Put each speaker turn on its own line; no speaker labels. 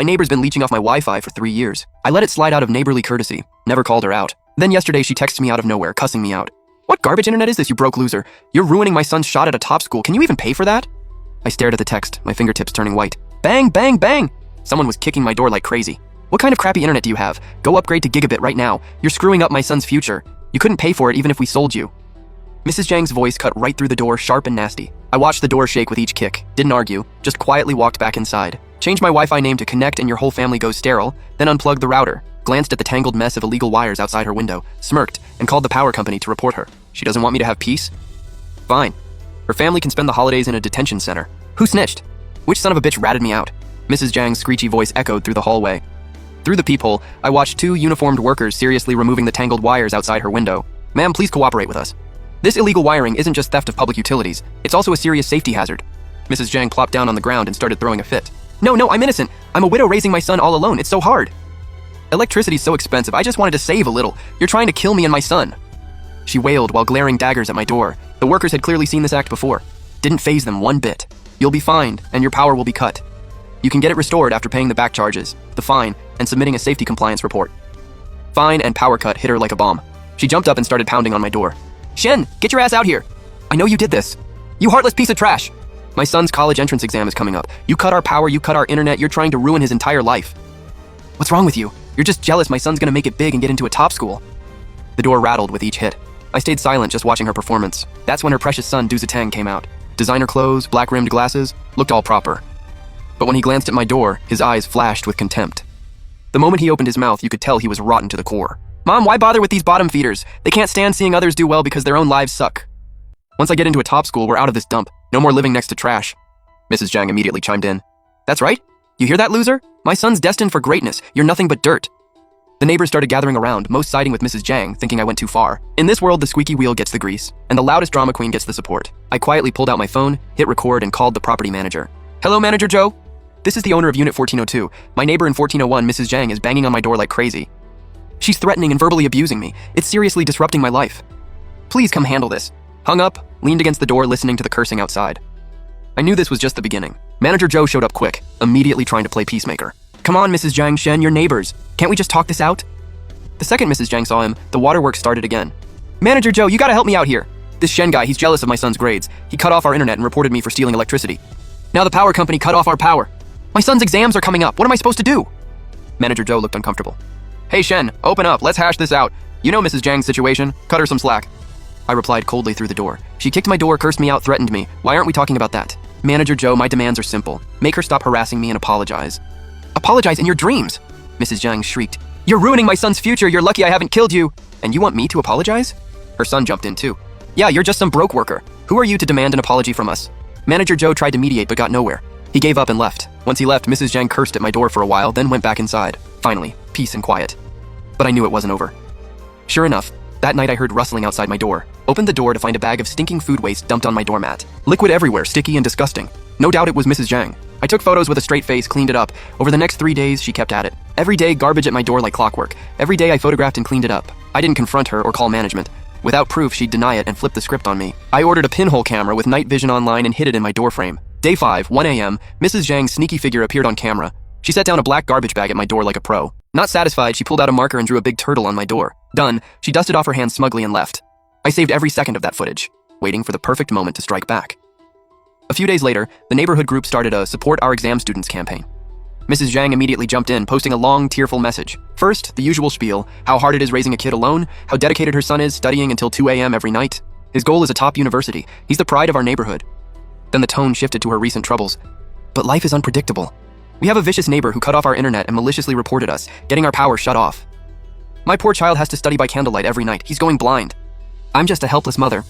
My neighbor's been leeching off my Wi-Fi for 3 years. I let it slide out of neighborly courtesy, never called her out. Then yesterday she texts me out of nowhere, cussing me out. What garbage internet is this, you broke loser? You're ruining my son's shot at a top school. Can you even pay for that? I stared at the text, my fingertips turning white. Bang, bang, bang! Someone was kicking my door like crazy. What kind of crappy internet do you have? Go upgrade to gigabit right now. You're screwing up my son's future. You couldn't pay for it even if we sold you. Mrs. Zhang's voice cut right through the door, sharp and nasty. I watched the door shake with each kick, didn't argue, just quietly walked back inside. Changed my Wi-Fi name to Connect and your whole family goes sterile, then unplugged the router, glanced at the tangled mess of illegal wires outside her window, smirked, and called the power company to report her. She doesn't want me to have peace? Fine. Her family can spend the holidays in a detention center. Who snitched? Which son of a bitch ratted me out? Mrs. Zhang's screechy voice echoed through the hallway. Through the peephole, I watched 2 uniformed workers seriously removing the tangled wires outside her window. Ma'am, please cooperate with us. This illegal wiring isn't just theft of public utilities, it's also a serious safety hazard. Mrs. Zhang plopped down on the ground and started throwing a fit. No, I'm innocent. I'm a widow raising my son all alone. It's so hard. Electricity's so expensive. I just wanted to save a little. You're trying to kill me and my son. She wailed while glaring daggers at my door. The workers had clearly seen this act before. Didn't faze them one bit. You'll be fined, and your power will be cut. You can get it restored after paying the back charges, the fine, and submitting a safety compliance report. Fine and power cut hit her like a bomb. She jumped up and started pounding on my door. Shen, get your ass out here. I know you did this. You heartless piece of trash. My son's college entrance exam is coming up. You cut our power, you cut our internet, you're trying to ruin his entire life. What's wrong with you? You're just jealous my son's gonna make it big and get into a top school. The door rattled with each hit. I stayed silent just watching her performance. That's when her precious son, Du Zitang, came out. Designer clothes, black-rimmed glasses, looked all proper. But when he glanced at my door, his eyes flashed with contempt. The moment he opened his mouth, you could tell he was rotten to the core. Mom, why bother with these bottom feeders? They can't stand seeing others do well because their own lives suck. Once I get into a top school, we're out of this dump. No more living next to trash. Mrs. Zhang immediately chimed in. That's right. You hear that, loser? My son's destined for greatness. You're nothing but dirt. The neighbors started gathering around, most siding with Mrs. Zhang, thinking I went too far. In this world, the squeaky wheel gets the grease, and the loudest drama queen gets the support. I quietly pulled out my phone, hit record, and called the property manager. Hello, Manager Joe? This is the owner of Unit 1402. My neighbor in 1401, Mrs. Zhang, is banging on my door like crazy. She's threatening and verbally abusing me. It's seriously disrupting my life. Please come handle this. Hung up, leaned against the door listening to the cursing outside. I knew this was just the beginning. Manager Joe showed up quick, immediately trying to play peacemaker. Come on, Mrs. Zhang, Shen, you're neighbors. Can't we just talk this out? The second Mrs. Zhang saw him, the waterworks started again. Manager Joe, you gotta help me out here. This Shen guy, he's jealous of my son's grades. He cut off our internet and reported me for stealing electricity. Now the power company cut off our power. My son's exams are coming up. What am I supposed to do? Manager Joe looked uncomfortable. Hey Shen, open up. Let's hash this out. You know Mrs. Zhang's situation. Cut her some slack. I replied coldly through the door. She kicked my door, cursed me out, threatened me. Why aren't we talking about that? Manager Joe, my demands are simple. Make her stop harassing me and apologize. Apologize in your dreams? Mrs. Zhang shrieked. You're ruining my son's future. You're lucky I haven't killed you. And you want me to apologize? Her son jumped in too. Yeah, you're just some broke worker. Who are you to demand an apology from us? Manager Joe tried to mediate but got nowhere. He gave up and left. Once he left, Mrs. Zhang cursed at my door for a while, then went back inside. Finally, peace and quiet. But I knew it wasn't over. Sure enough, that night I heard rustling outside my door. Opened the door to find a bag of stinking food waste dumped on my doormat. Liquid everywhere, sticky and disgusting. No doubt it was Mrs. Zhang. I took photos with a straight face, cleaned it up. Over the next 3 days, she kept at it. Every day, garbage at my door like clockwork. Every day I photographed and cleaned it up. I didn't confront her or call management. Without proof, she'd deny it and flip the script on me. I ordered a pinhole camera with night vision online and hid it in my doorframe. Day 5, 1 a.m., Mrs. Zhang's sneaky figure appeared on camera. She set down a black garbage bag at my door like a pro. Not satisfied, she pulled out a marker and drew a big turtle on my door. Done, she dusted off her hands smugly and left. I saved every second of that footage, waiting for the perfect moment to strike back. A few days later, the neighborhood group started a Support Our Exam Students campaign. Mrs. Zhang immediately jumped in, posting a long, tearful message. First, the usual spiel, how hard it is raising a kid alone, how dedicated her son is, studying until 2 a.m. every night. His goal is a top university. He's the pride of our neighborhood. Then the tone shifted to her recent troubles. But life is unpredictable. We have a vicious neighbor who cut off our internet and maliciously reported us, getting our power shut off. My poor child has to study by candlelight every night. He's going blind. I'm just a helpless mother.